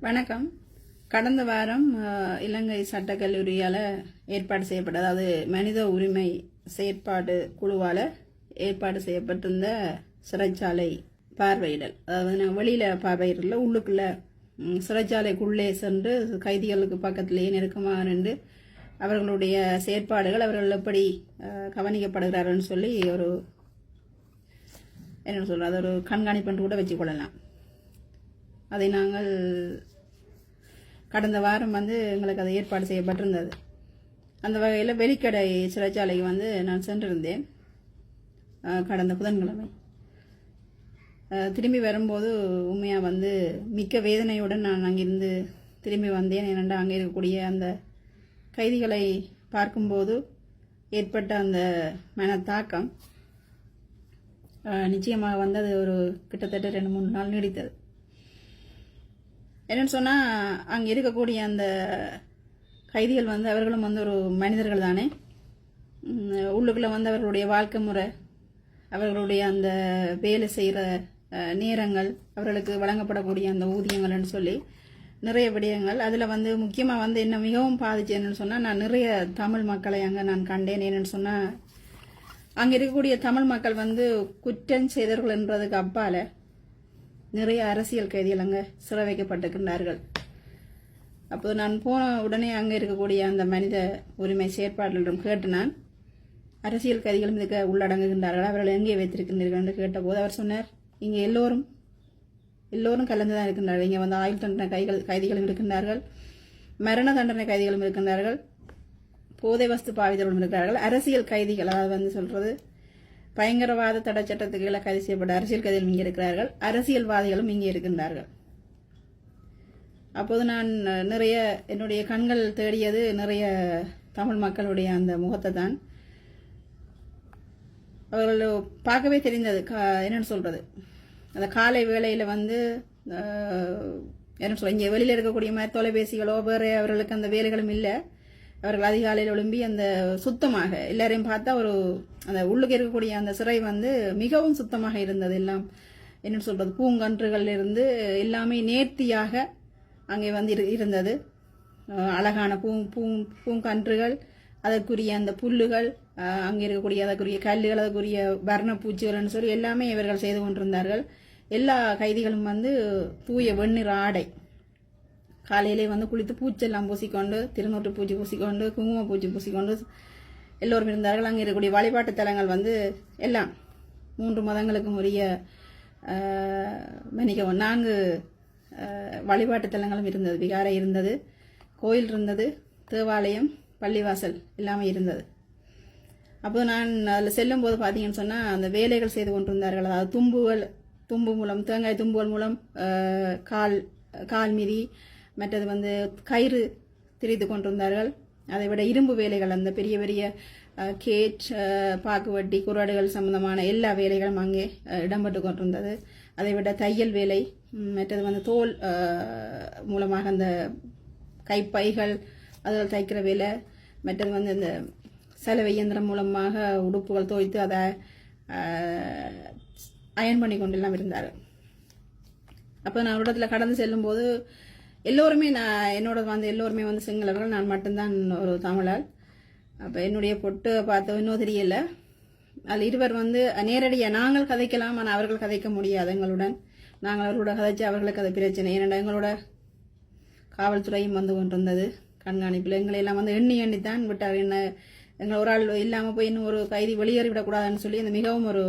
வணக்கம். கடந்த வாரம் இலங்கை சட்டக்கல்லூரியால் ஏற்பாடு செய்யப்பட்ட, அதாவது மனித உரிமை செயற்பாடு குழுவால் ஏற்பாடு செய்யப்பட்டிருந்த சிறைச்சாலை பார்வையிடல், அதாவது நான் வெளியில் பார்வையிடல, உள்ளுக்குள்ள சிறைச்சாலைக்குள்ளே சென்று கைதிகளுக்கு பக்கத்திலேயே நெருக்கமாக நின்று அவர்களுடைய செயற்பாடுகள், அவர்கள் எப்படி கவனிக்கப்படுகிறார்கள் சொல்லி ஒரு என்ன சொல்கிறது, அது ஒரு கண்காணிப்பு கூட வச்சுக்கொள்ளலாம். அதை நாங்கள் கடந்த வாரம் எங்களுக்கு அது ஏற்பாடு செய்யப்பட்டிருந்தது. அந்த வகையில் வெலிக்கடை சிறைச்சாலைக்கு நான் சென்றிருந்தேன் கடந்த புதன்கிழமை. திரும்பி வரும்போது உண்மையாக மிக்க வேதனையுடன் நான் அங்கிருந்து திரும்பி வந்தேன். ஏனென்றால் அங்கே இருக்கக்கூடிய அந்த கைதிகளை பார்க்கும்போது ஏற்பட்ட அந்த மனத்தாக்கம் நிச்சயமாக அது ஒரு கிட்டத்தட்ட 2-3 நாள் நீடித்தது. என்னன்னு சொன்னால், அங்கே இருக்கக்கூடிய அந்த கைதிகள் அவர்களும் ஒரு மனிதர்கள் தானே. உள்ளுக்குள்ளே அவர்களுடைய வாழ்க்கை முறை, அவர்களுடைய அந்த வேலை செய்கிற நேரங்கள், அவர்களுக்கு வழங்கப்படக்கூடிய அந்த ஊதியங்கள்னு சொல்லி நிறைய விடயங்கள். அதில் முக்கியமாக என்ன மிகவும் பாதிச்சு என்னன்னு சொன்னால், நான் நிறைய தமிழ் மக்களை அங்கே நான் கண்டேன். என்னன்னு சொன்னால், அங்கே இருக்கக்கூடிய தமிழ் மக்கள் குற்றம் செய்தவர்கள் என்றதுக்கு அப்பால் நிறைய அரசியல் கைதிகள் அங்கே சிறை வைக்கப்பட்டிருக்கின்றார்கள். அப்போது நான் போன உடனே அங்கே இருக்கக்கூடிய அந்த மனித உரிமை செயற்பாடுகளிடம் கேட்டு, நான் அரசியல் கைதிகளும் இதுக்கு உள்ளடங்குகின்றார்கள், அவர்கள் எங்கே வைத்திருக்கின்றீர்கள் என்று கேட்டபோது அவர் சொன்னார், இங்கே எல்லோரும் கலந்து தான் இருக்கின்றார்கள். இங்கே ஆயுள் தண்டனை கைதிகளும் இருக்கின்றார்கள், மரண தண்டனை கைதிகளும் இருக்கின்றார்கள், போதை வஸ்து பாவிதர்களும் இருக்கிறார்கள், அரசியல் கைதிகள், அதாவது சொல்றது பயங்கரவாத தடை சட்டத்துக்கு கீழே கைது செய்யப்பட்ட அரசியல் கைதிகள் இங்கே இருக்கிறார்கள், அரசியல்வாதிகளும் இங்கே இருக்கின்றார்கள். அப்போது நான் நிறைய என்னுடைய கண்கள் தேடியது நிறைய தமிழ் மக்களுடைய அந்த முகத்தை தான். அவர்கள் பார்க்கவே தெரிந்தது. என்னன்னு சொல்றது, அந்த காலை வேளையில் என்ன சொல்ல, இங்கே வெளியில் இருக்கக்கூடிய மாதிரி தொலைபேசிகளோ வேறு அவர்களுக்கு அந்த வேலைகளும் இல்லை. அவர்கள் அதிகாலையில் எழும்பி அந்த சுத்தமாக எல்லாரையும் பார்த்தா ஒரு அந்த உள்ளுக்கு இருக்கக்கூடிய அந்த சிறை மிகவும் சுத்தமாக இருந்தது. எல்லாம் என்ன சொல்றது, பூங்கன்றுகள் இருந்து எல்லாமே நேர்த்தியாக அங்கே இருந்தது. அழகான பூங்கன்றுகள், அதற்குரிய அந்த புல்லுகள், அங்கே இருக்கக்கூடிய அதற்குரிய கல்லுகள், அதற்குரிய வர்ணப்பூச்சிகள்னு சொல்லி எல்லாமே இவர்கள் செய்து கொண்டிருந்தார்கள். எல்லா கைதிகளும் தூய வெண்ணிற ஆடை, காலையிலே குளித்து பூச்செல்லாம் பூசிக்கொண்டு, திருநூற்று பூச்சி பூசிக்கொண்டு, குங்கும பூச்சி பூசிக்கொண்டு எல்லோரும் இருந்தார்கள். அங்கே இருக்கக்கூடிய வழிபாட்டு தலங்கள் எல்லாம் 3 மதங்களுக்கும் உரிய 4 வழிபாட்டு தலங்களும் இருந்தது. விகாரை இருந்தது, கோயில் இருந்தது, தேவாலயம், பள்ளிவாசல் எல்லாமே இருந்தது. அப்போது நான் அதில் செல்லும் போது பார்த்தீங்கன்னு சொன்னால், அந்த வேலைகள் செய்து கொண்டிருந்தார்கள். அதாவது தும்பு மூலம், தேங்காய் தும்புகள் மூலம் கால் மிதி, மற்றது கயிறு திரித்து கொண்டிருந்தார்கள். அதை விட இரும்பு வேலைகள், அந்த பெரிய பெரிய கேட், பாக்குவட்டி, குறாடுகள் சம்பந்தமான எல்லா வேலைகளும் அங்கே இடம்பெற்று கொண்டிருந்தது. அதை விட தையல் வேலை, மற்றது தோல் மூலமாக அந்த கைப்பைகள் அதில் தைக்கிற வேலை, மற்றது இந்த சலவை இயந்திரம் மூலமாக உடுப்புகள் துவைத்து அதை அயன் பண்ணி கொண்டெல்லாம் இருந்தார்கள். அப்போ நான் ஒரு இடத்துல கடந்து செல்லும் போது எல்லோருமே என்னோட எல்லோருமே சிங்களவர்கள், நான் மட்டும்தான் ஒரு தமிழால். அப்போ என்னுடைய பொட்டு பார்த்த இன்னும் தெரியல. அதில் இருவர் நேரடியாக நாங்கள் கதைக்கலாம், ஆனால் அவர்கள் கதைக்க முடியாது எங்களுடன். நாங்கள் அவர்களோட கதைச்சு அவர்களுக்கு அது பிரச்சனை. ஏன்னா எங்களோட காவல்துறையும் கொண்டிருந்தது கண்காணிப்பில். எங்களை எல்லாம் எண்ணித்தான் விட்டார். எங்கள் ஒரு ஆள் இல்லாமல் போய் இன்னும் ஒரு கைதி வெளியேறிவிடக்கூடாதுன்னு சொல்லி அந்த மிகவும் ஒரு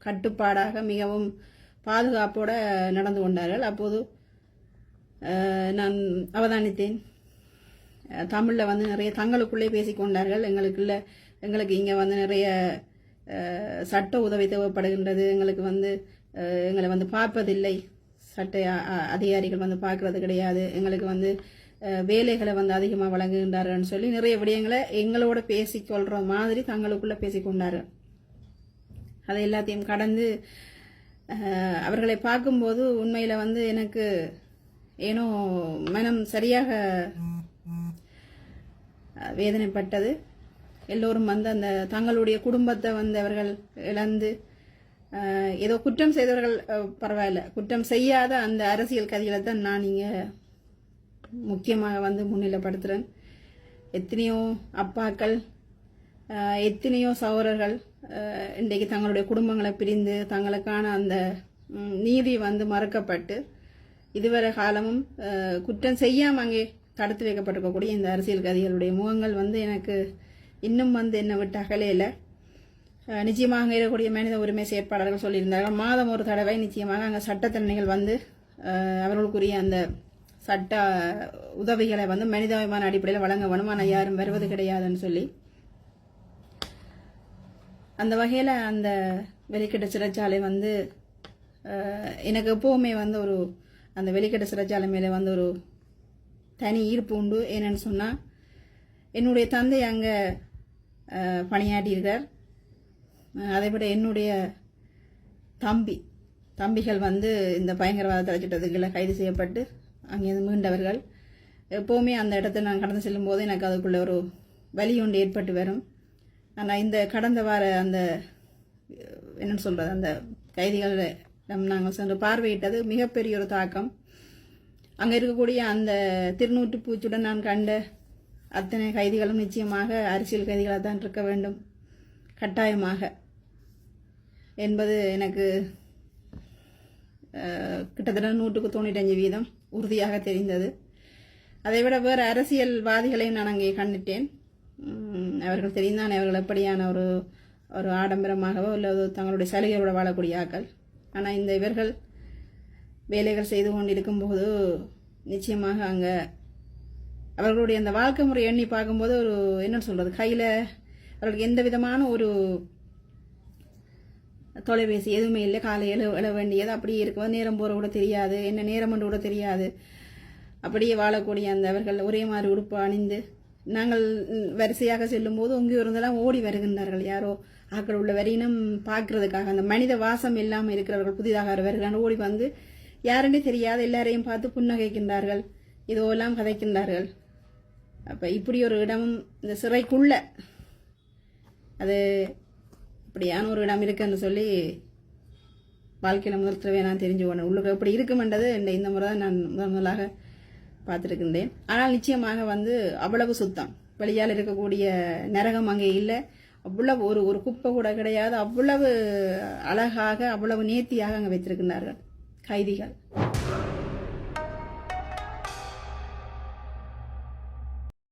கட்டுப்பாடாக மிகவும் பாதுகாப்போடு நடந்து கொண்டார்கள். அப்போது நான் அவதானித்தேன், தமிழில் நிறைய தங்களுக்குள்ளே பேசிக்கொண்டார்கள். எங்களுக்கு இங்கே நிறைய சட்ட உதவி தேவைப்படுகின்றது, எங்களுக்கு எங்களை பார்ப்பதில்லை, சட்ட அதிகாரிகள் பார்க்கறது கிடையாது, எங்களுக்கு வேலைகளை அதிகமாக வழங்குகின்றார்கள்னு சொல்லி நிறைய விடயங்களை எங்களோட பேசிக்கொள்கிற மாதிரி தங்களுக்குள்ளே பேசிக்கொண்டார்கள். அதை எல்லாத்தையும் கடந்து அவர்களை பார்க்கும்போது உண்மையில் எனக்கு ஏனோ மனம் சரியாக வேதனைப்பட்டது. எல்லோரும் அந்த தங்களுடைய குடும்பத்தை அவர்கள் இழந்து ஏதோ குற்றம் செய்தவர்கள் பரவாயில்ல, குற்றம் செய்யாத அந்த அரசியல் கைதிகளை தான் நான் இங்கே முக்கியமாக வந்து முன்னிலைப்படுத்துகிறேன். எத்தனையோ அப்பாக்கள், எத்தனையோ சகோதரர்கள் இன்றைக்கு தங்களுடைய குடும்பங்களை பிரிந்து தங்களுக்கான அந்த நீதி வந்து மறுக்கப்பட்டு இதுவரை காலமும் குற்றம் செய்யாமல் அங்கே தடுத்து வைக்கப்பட்டிருக்கக்கூடிய இந்த அரசியல் கைதிகளுடைய முகங்கள் வந்து எனக்கு இன்னும் வந்து என்னை விட்டு அகலையில். நிச்சயமாக அங்கே இருக்கக்கூடிய மனித உரிமை செயற்பாளர்கள் சொல்லியிருந்தார்கள், மாதம் ஒரு தடவை நிச்சயமாக அங்கே சட்டத்தண்டனைகள் வந்து அவர்களுக்குரிய அந்த சட்ட உதவிகளை வந்து மனிதாபிமான அடிப்படையில் வழங்க வேணும், ஆனால் யாரும் வருவது கிடையாதுன்னு சொல்லி. அந்த வகையில் அந்த வெளிக்கட்டு சிறைச்சாலை வந்து எனக்கு எப்போவுமே வந்து ஒரு அந்த வெளிக்கட்டு சிறைச்சாலை மேலே வந்து ஒரு தனி ஈர்ப்பு உண்டு. ஏன்னு சொன்னால் என்னுடைய தந்தை அங்கே பணியாற்றியிருக்கார். அதை விட என்னுடைய தம்பிகள் வந்து இந்த பயங்கரவாத தடைச்சட்டத்துக்குள்ள கைது செய்யப்பட்டு அங்கேருந்து மீண்டவர்கள். எப்போவுமே அந்த இடத்த நான் கடந்து செல்லும் போது எனக்கு அதுக்குள்ள ஒரு வலி ஒன்று ஏற்பட்டு வரும். ஆனால் இந்த கடந்த வார அந்த என்னன்னு சொல்கிறது, அந்த கைதிகளிடம் நாங்கள் சென்று பார்வையிட்டது மிகப்பெரிய ஒரு தாக்கம். அங்கே இருக்கக்கூடிய அந்த திருநூற்று பூச்சுடன் நான் கண்ட அத்தனை கைதிகளும் நிச்சயமாக அரசியல் கைதிகளாக தான் இருக்க வேண்டும் கட்டாயமாக என்பது எனக்கு கிட்டத்தட்ட 195% உறுதியாக தெரிந்தது. அதைவிட வேறு அரசியல்வாதிகளையும் நான் அங்கே கண்டுட்டேன். அவர்கள் தெரிந்தான் அவர்கள் எப்படியான ஒரு ஒரு ஆடம்பரமாகவோ இல்லை தங்களுடைய சலுகையோடு வாழக்கூடிய ஆக்கள். ஆனால் இந்த இவர்கள் வேலைகள் செய்து கொண்டிருக்கும்போது நிச்சயமாக அங்கே அவர்களுடைய அந்த வாழ்க்கை முறை எண்ணி பார்க்கும்போது ஒரு என்ன சொல்கிறது, கையில் அவர்களுக்கு எந்த விதமான ஒரு தொலைபேசி எதுவுமே இல்லை. காலையில் எழ வேண்டியது அப்படியே இருக்கும்போது நேரம் போகிற கூட தெரியாது, என்ன நேரம் என்று கூட தெரியாது. அப்படியே வாழக்கூடிய அந்த அவர்கள் ஒரே மாதிரி உடுப்பு அணிந்து நாங்கள் வரிசையாக செல்லும்போது உங்கே இருந்தெல்லாம் ஓடி வருகின்றார்கள். யாரோ ஆக்கள் உள்ள வரையினும் பார்க்கறதுக்காக அந்த மனித வாசம் இல்லாமல் இருக்கிறவர்கள் புதிதாக வருகிறார்கள். ஓடி வந்து யாருன்னே தெரியாது எல்லாரையும் பார்த்து புன்னகைக்கின்றார்கள், இதெல்லாம் கதைக்கின்றார்கள். அப்போ இப்படி ஒரு இடமும் இந்த சிறைக்குள்ள அது இப்படியான ஒரு இடம் இருக்குன்னு சொல்லி வாழ்க்கையில் முதல் தடவை நான் தெரிஞ்சு போனேன். உள்ளுக்கு எப்படி இருக்குமென்றது இந்த முறை தான் நான் முதலாக பார்த்துருக்கின்றேன். ஆனால் நிச்சயமாக வந்து அவ்வளவு சுத்தம், வெளியால் இருக்கக்கூடிய நரகம் அங்கே இல்லை. அவ்வளவு ஒரு குப்பை கூட கிடையாது. அவ்வளவு அழகாக அவ்வளவு நேர்த்தியாக அங்கே வைத்திருக்கின்றார்கள் கைதிகள்.